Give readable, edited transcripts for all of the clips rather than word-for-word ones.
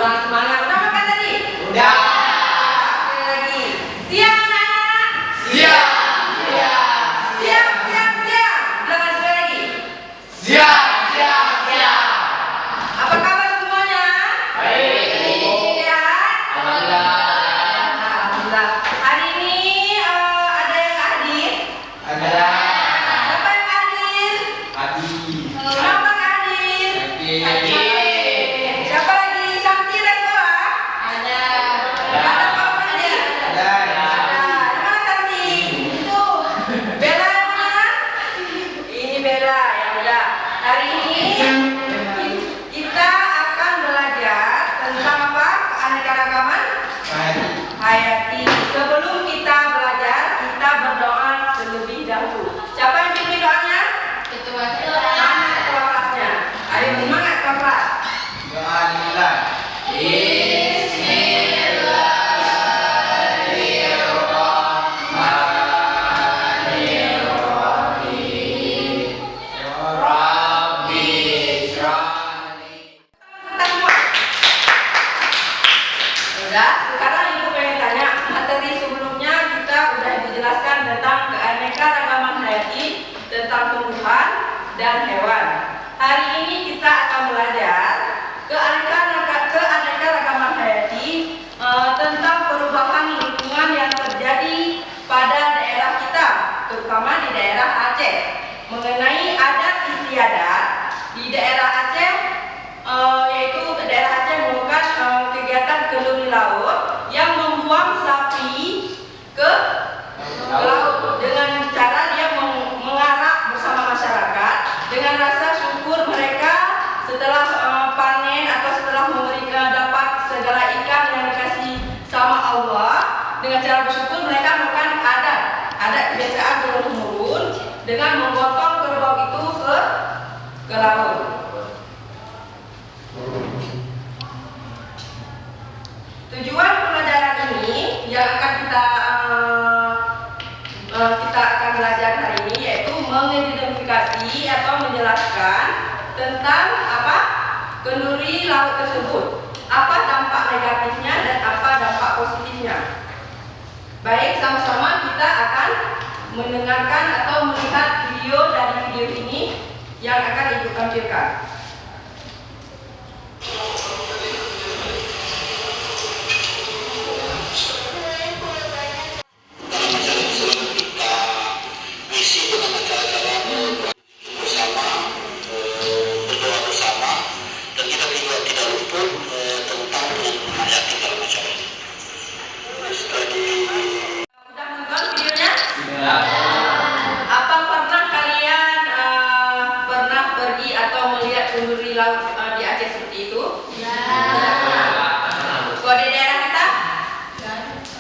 kurang semangat. Udah makan tadi? Udah. Sekali lagi. Siap anak-anak? Siap. Siap. Bilang sekali lagi. Siap. Apa kabar semuanya? Baik. Sehat? Alhamdulillah. Hari ini ada yang hadir? Ada. Siapa yang hadir? Adi. Kenapa hadir? Adi. Siapa lagi? Santi ada sekolah? Ada sekolah hadir? Ada. Yang mana Santi? Itu. Bella yang mana? Ini Bella, ya udah. Hari ini kita akan belajar tentang apa? Keanekaragaman hayati. Sebelum kita belajar, kita berdoa terlebih dahulu. Siapa yang pimpin doanya? Ketua kelasnya. Ayo semangat kelas. Doa dimulai. Kita semua. Udah, sekarang ibu pengen tanya, materi sebelumnya kita udah dijelaskan tentang keanekaragaman hayati, tentang tumbuhan dan hewan. Hari ini kita akan belajar keanekaragaman hayati, tentang perubahan lingkungan yang terjadi pada daerah kita, terutama di daerah Aceh, mengenai adat istiadat di daerah Aceh, yaitu daerah Aceh melakukan kegiatan kenduri laut yang membuang sapi ke laut dengan cara dia mengarak bersama masyarakat dengan rasa syukur mereka setelah panen atau setelah dapat segala ikan yang dikasih sama Allah. Dengan cara bersyukur mereka melakukan adat kebiasaan turun-temurun dengan menggotong kerbau itu ke laut. Tujuan pelajaran ini yang akan kita akan belajar hari ini yaitu mengidentifikasi atau menjelaskan tentang apa kenduri laut tersebut, apa dampak negatifnya dan apa dampak positifnya. Baik, sama-sama kita akan mendengarkan atau melihat video dari video ini yang akan ibu tampilkan. Udah nonton videonya? Apa pernah kalian pernah pergi atau melihat kenduri laut di Aceh seperti itu? Tidak pernah. Kalau di daerah kita?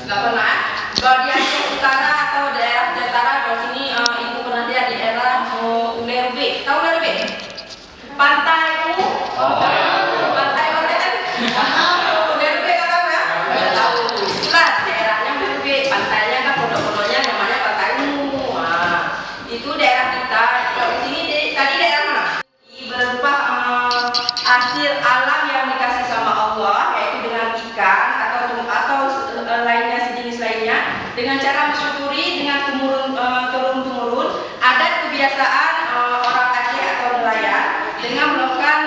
Nggak pernah. Kalau di Aceh Utara atau daerah Utara, kalau sini ibu pernah lihat di daerah Unerbe. Tahu Unerbe? Pantai Ungu? Pantai Oren? Unerbe nggak tahu ya? Nggak tahu. Itulah daerahnya Unerbe. Pantainya kan pondok-pondoknya namanya Pantai Ungu. Nah, itu daerah kita. Kalau di sini tadi daerah mana? Berupa hasil alam yang dikasih sama Allah, yaitu dengan ikan atau lainnya sejenis lainnya, dengan cara mensyukuri dengan turun-temurun adat kebiasaan orang Aceh atau nelayan dengan melakukan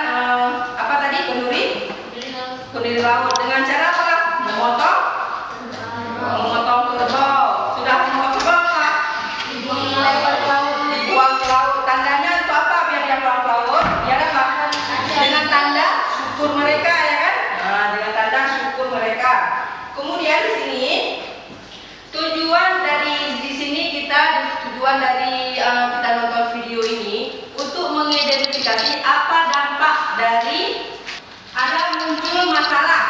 apa tadi kenduri laut dengan cara apa? Memotong kerbau. Sudah memotong kerbau apa? Dibuang ke laut. Tandanya itu apa? Biar dia buang ke laut. Biar apa? Dengan tanda syukur mereka, ya kan? Nah, dengan tanda syukur mereka. Kemudian di sini tujuan dari kita nonton video ini untuk mengidentifikasi apa dampak dari ada muncul masalah.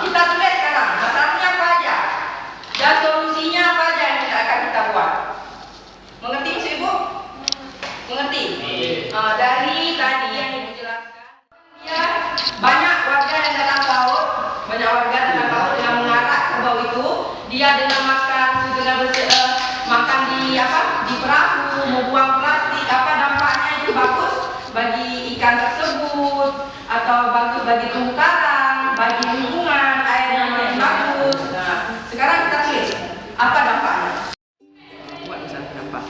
Kita tulis sekarang masalahnya apa aja dan solusinya apa aja yang akan kita buat. Mengerti Mas Ibu? Mengerti? Dari tadi yang Ibu jelaskan, ya banyak warga yang datang ke laut dengan mengarak kerbau itu, dia dengan bagi ikan tersebut, atau bagus bagi terumbu karang, bagi lingkungan, air yang makin bagus. Nah, sekarang kita tulis apa dampaknya. Buat misalnya dampak.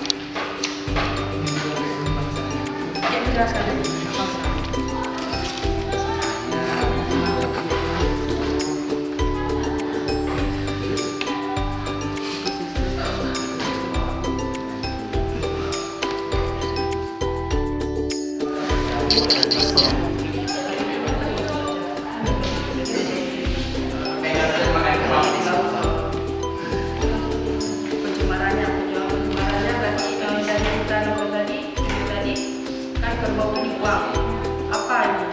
Ya, jelaskan dulu. Pencemarannya berarti dari hutan tadi kan kerbau dibuang. Apa ini?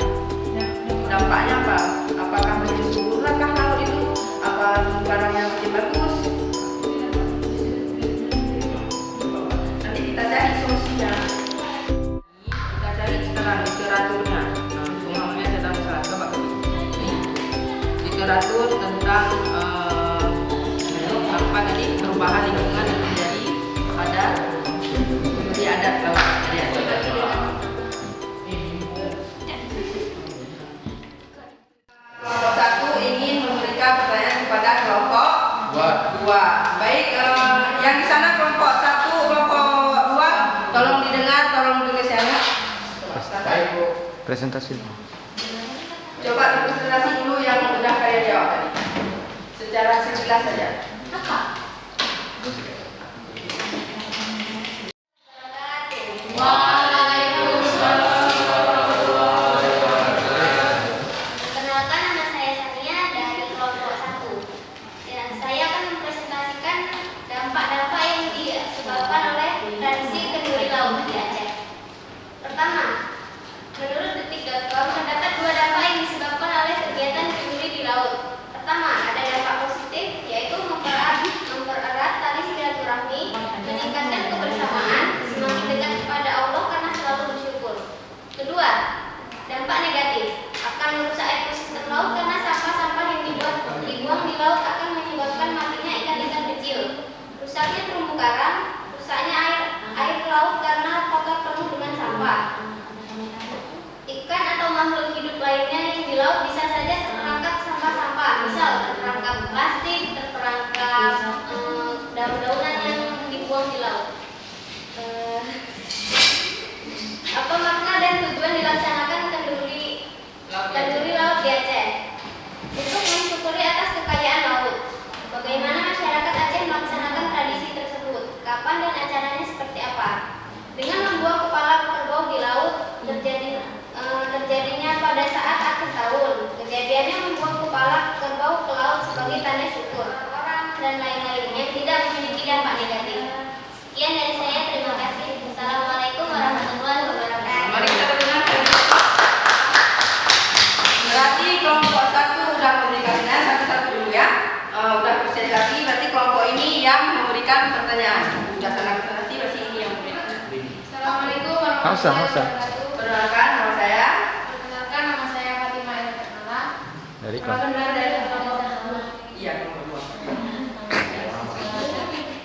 Dampaknya apa? Apakah menjadi suburlah kah laut itu? Apa barangnya makin bagus? Nanti kita cari solusinya. Kita cari sekarang literaturnya. Pemahamannya tentang salah. Coba literatur tentang apa tadi perubahan lingkungan yang terjadi pada di adat laut. Kelompok 1 ingin memberikan pertanyaan kepada kelompok 2. Baik, yang di sana kelompok 1, kelompok 2, tolong didengar, tolong tulisannya. Baik, Bu. Presentasi. Coba presentasi dulu yang udah kalian jawab tadi. Secara sekilas saja. Perkenalkan, nama saya Sania dari kelompok 1. Dan saya akan mempresentasikan dampak-dampak yang disebabkan oleh tradisi kenduri laut di Aceh. Pertama, menurut detik.com terdapat 2 dampak yang disebabkan oleh kegiatan kenduri di laut. Pertama, ada dampak positif, yaitu mempererat tali silaturahmi, meningkatkan kebersamaan, semakin dekat kepada Allah karena selalu bersyukur. Kedua, dampak negatif akan merusak ekosistem laut karena sampah-sampah yang dibuang di laut akan menyebabkan matinya ikan-ikan kecil, rusaknya terumbu karang, rusaknya air laut karena kotor penuh dengan sampah. Ikan atau makhluk hidup lainnya yang di laut bisa saja terperangkap sampah-sampah, misal terperangkap plastik, terperangkap daun-daunan yang dibuang di laut. Apa makna dan tujuan dilaksanakan kenduri laut di Aceh? Untuk mensyukuri atas kekayaan laut. Bagaimana masyarakat Aceh melaksanakan tradisi tersebut? Kapan dan acaranya seperti apa? Dengan membuang kepala kerbau di laut, terjadinya pada saat akhir tahun. Kejadiannya membuang kepala kerbau ke laut sebagai tanda syukur orang dan lain-lain yang tidak memiliki dampak negatif. Sekian dari saya, terima kasih. Assalamualaikum warahmatullahi wabarakatuh. Mari kita dengarkan. Berarti kelompok 1 udah memberikannya satu-satu dulu ya. Udah presentasi, berarti kelompok ini yang memberikan pertanyaan. Udah sana presentasi, berarti ini yang memberikan. Assalamualaikum warahmatullahi wabarakatuh. Perkenalkan nama saya. Perkenalkan, nama saya Fatimah Elvernala. Dari kelompok. Dari kelompok Iya, kelompok 2.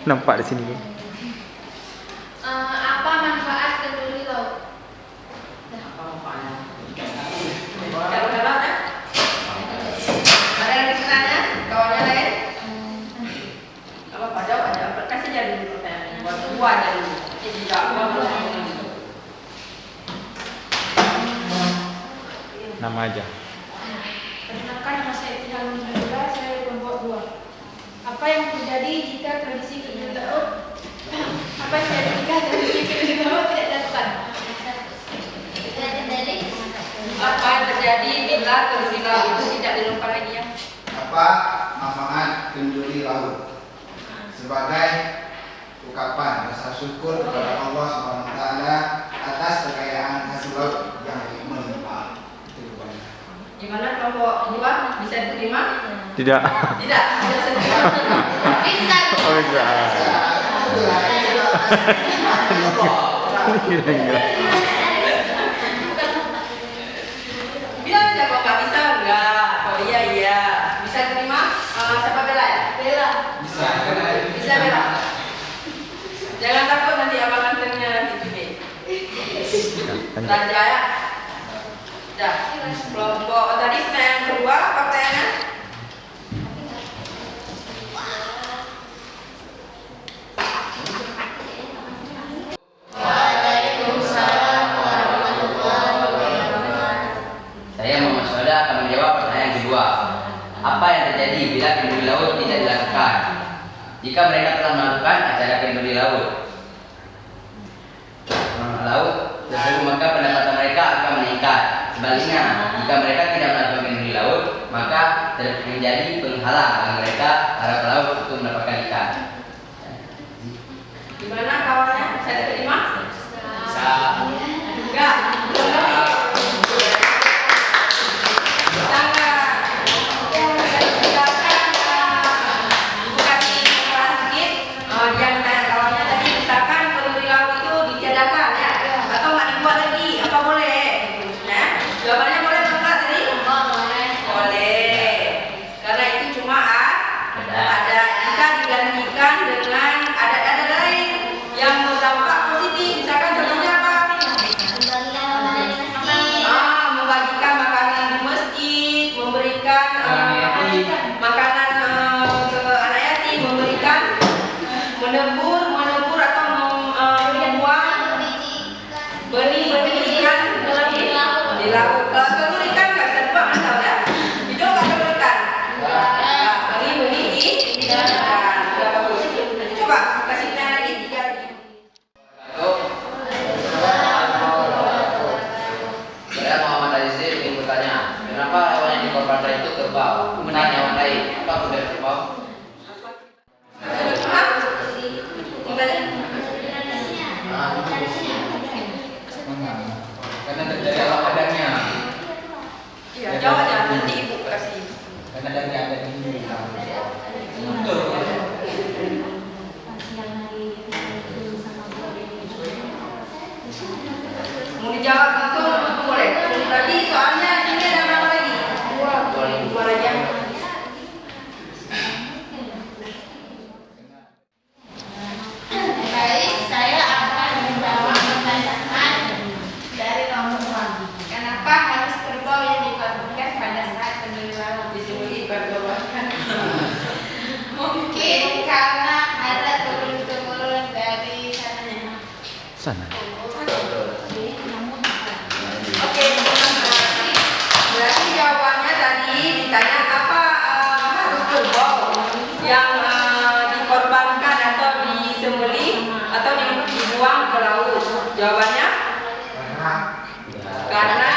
Nampak di sini. Apa manfaat kenduri laut? Kalau ya? Ada yang ditanya? Kawannya lain? Kalau pada kasih jadi dulu pertanyaan. Buat dua jadi. Jadi jawab belum. Nama aja. Perkenalkan, nama saya Ilham Nurullah, saya kelompok 2. Apa yang terjadi jika tradisi kenduri laut tidak dilakukan? Apa yang terjadi bila kenduri laut itu tidak dilupakan lagi ya? Apa manfaat kenduri laut? Sebagai ungkapan rasa syukur kepada Allah SWT atas kekayaan hasil laut yang melimpah. Itu kebanyakan. Gimana kelompok 2 bisa diterima? Tidak. Tidak, tidak bisa diterima. Bisa. Oh, bisa. Bilang aja kalau nggak bisa enggak. Oh iya. Bisa terima? Siapa Bella ya? Bella. Bisa. Bisa Bella. Jangan takut nanti abang antennya nanti juga. Raja ya. kedua, apa yang terjadi bila kenduri laut tidak dilakukan? Jika mereka telah melakukan acara kenduri laut tersebut, maka pendapatan mereka akan meningkat. Sebaliknya, jika mereka tidak melakukan kenduri laut, maka terjadi penghalang bagi mereka para pelaut untuk mendapatkan ikan. Gimana kawannya? Saya terima? Bisa. Enggak. Menebur atau membuang benih-benih ikan di laut. Kalau telur ikan nggak bisa dibuang, tahu ya? Itu nggak telur ikan. Benih-benih ikan. Sudah bagus. Coba kasih tanya lagi 3 lagi. Saya Muhammad Aziz ingin bertanya, kenapa hewan yang dikorbankan itu kerbau, bukan hewan lain? Apa berbeda kerbau? Karena dari alam adanya. Iya, jawab aja nanti ibu kasih. Karena dari ada di sini. Betul. Mau dijawab langsung boleh. Tadi soalnya ini ada berapa lagi? 2 lagi ya. Baik, saya akan menjawab pertanyaan dari nomor 1. Kenapa harus kerbau yang dikorbankan pada saat kenduri laut? Disembeli korbankan. Mungkin karena ada turun-temurun dari sananya. Sana. Oke, berarti jawabannya tadi ditanya apa harus kerbau yang dikorbankan atau disembelih atau dibuang ke laut. Jawabannya karena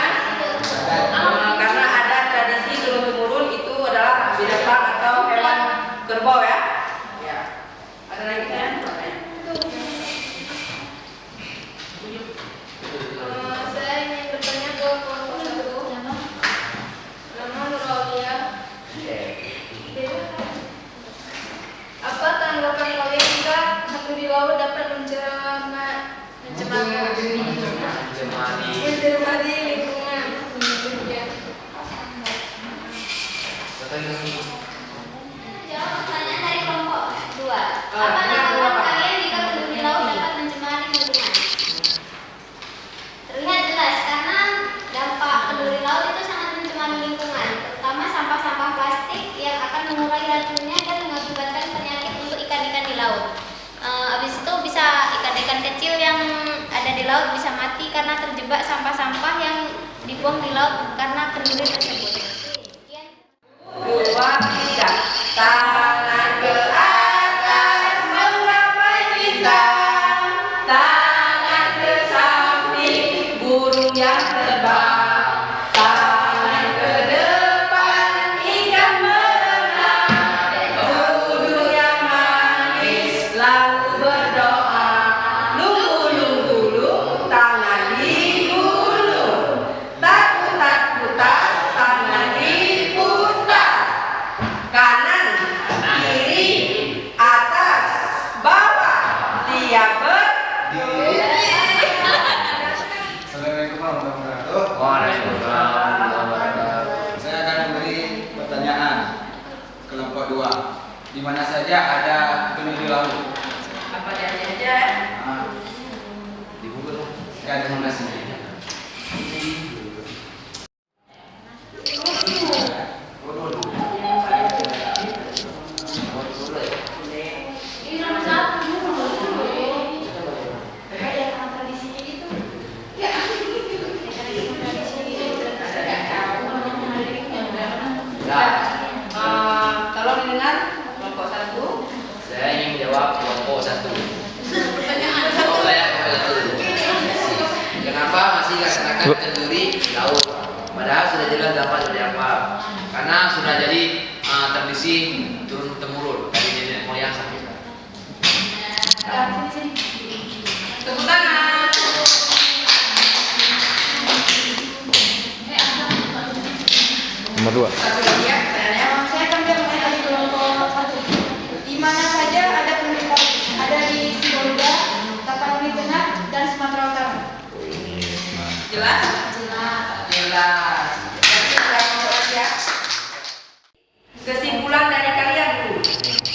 ada tradisi turun-temurun itu adalah binatang atau hewan kerbau ya. Ya. Ada lagi kan? Saya ingin bertanya ke kelompok 1. Nama Nuraulia. Apa tanggapan kalian jika kenduri laut dapat mencermati lingkungan? Jawab pertanyaan dari kelompok 2. Apa tanggapan kalian jika kenduri laut dapat mencemari lingkungan? Terlihat jelas karena dampak kenduri laut itu sangat mencemari lingkungan, terutama sampah-sampah plastik yang akan mengurai racunnya dan mengakibatkan penyakit untuk ikan-ikan di laut. Habis itu bisa ikan-ikan kecil yang ada di laut bisa mati karena terjebak sampah-sampah yang dibuang di laut karena kenduri tersebut. Sekian. 2, 3. Tangan ke atas menggapai bintang, tangan ke samping burung yang terbang, tangan ke depan ikan berenang, duduk yang manis lalu berdoa, lunggu-lunggu tangan digulung, takut-takutan tangan diputar, kanan, kiri, atas, bawah, siap berdiri. Assalamualaikum warahmatullahi wabarakatuh. Waalaikumsalam. Saya akan memberi pertanyaan kelompok 2. Di mana saja ada kenduri laut? Apa aja? Di Google. Saya ada informasinya. Ini nomor 1. Kayak tradisinya gitu. Ya. kenduri laut. Padahal sudah jelas dapat dari apa? Karena sudah jadi tradisi turun temurun dari nenek moyang sampai sekarang. Tepuk tangan. Nomor 2. Satu lagi ya pertanyaannya. Saya akan jawab dari kelompok 1. Di mana saja ada penduduk laut? Ada di Sibolga, Tapanuli Tengah, dan Sumatera Utara. Jelas? Jelas. Jelas. Jadi saya mau ya. Kesimpulan dari kalian dulu.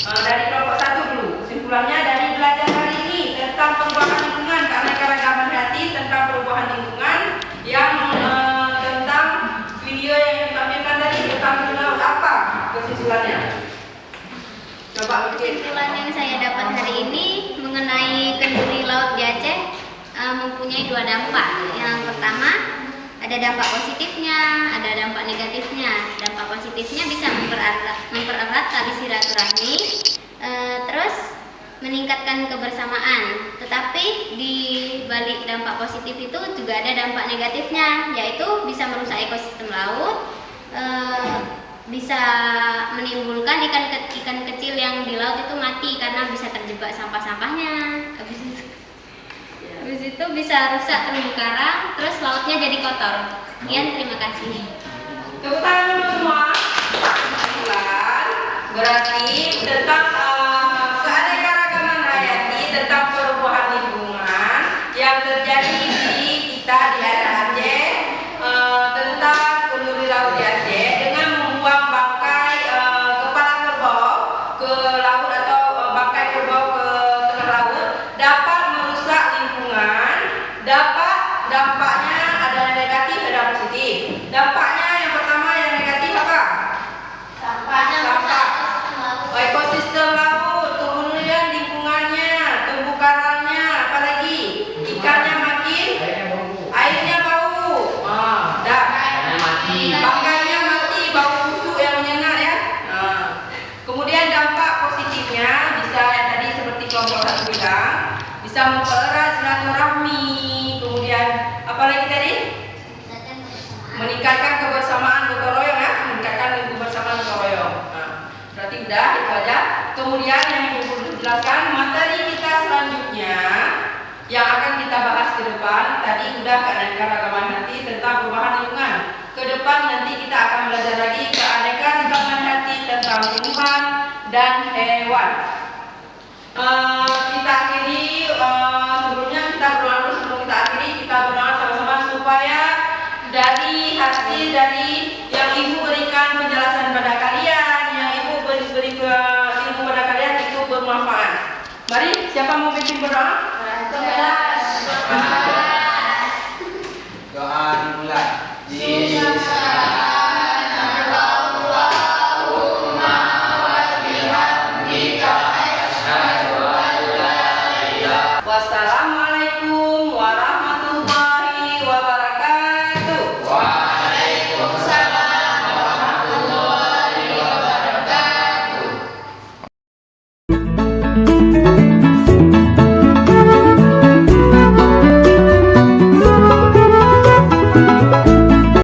Dari kelompok 1 dulu. Kesimpulannya dari belajar hari ini tentang perubahan lingkungan, keanekaragaman hayati, tentang perubahan lingkungan yang tentang video yang ditampilkan tadi tentang laut, apa kesimpulannya? Coba bikin. Kesimpulan yang saya dapat hari ini mengenai kenduri laut di Aceh mempunyai 2 dampak. Yang pertama, ada dampak positifnya, ada dampak negatifnya. Dampak positifnya bisa mempererat tali silaturahmi, terus meningkatkan kebersamaan. Tetapi di balik dampak positif itu juga ada dampak negatifnya, yaitu bisa merusak ekosistem laut, bisa menimbulkan ikan kecil yang di laut itu mati karena bisa terjebak sampah-sampahnya. Habis itu bisa rusak terumbu karang, terus lautnya jadi kotor. Sekian, terima kasih. Tepuk tangan dulu semua. Kesimpulan berarti tentang keanekaragaman hayati, tentang perubahan lingkungan yang terjadi di kita di Aceh, tentang kenduri laut di Aceh dengan membuang bangkai kepala kerbau ke laut atau bangkai kerbau ke tengah laut dapat merusak lingkungan. Dampaknya ada negatif, ada positif. Dampaknya yang pertama yang negatif apa? Sampah. Ekosistem laut, kemudian lingkungannya, terumbu karangnya, apalagi ikannya makin, airnya bau, bangkainya mati, bau busuk yang menyengat ya. Kemudian dampak positifnya bisa yang tadi seperti kelompok 1 bilang, bisa mempererat silaturahmi. Kemudian apalagi tadi? Meningkatkan kebersamaan gotong royong ya, meningkatkan kebersamaan gotong royong. Berarti udah itu aja. Kemudian yang Ibu jelaskan materi kita selanjutnya yang akan kita bahas ke depan tadi udah keanekaragaman hayati tentang perubahan lingkungan. Ke depan nanti kita akan belajar lagi keanekaragaman hayati tentang tumbuhan dan hewan. Kita akhiri sebelumnya kita berdoa dulu sebelum kita akhiri kita berdoa sama-sama supaya dari hasil dari yang Ibu berikan penjelasan pada kalian, yang Ibu beri ilmu pada kalian itu bermanfaat. Mari, siapa mau bikin berdoa? Doa dimulai.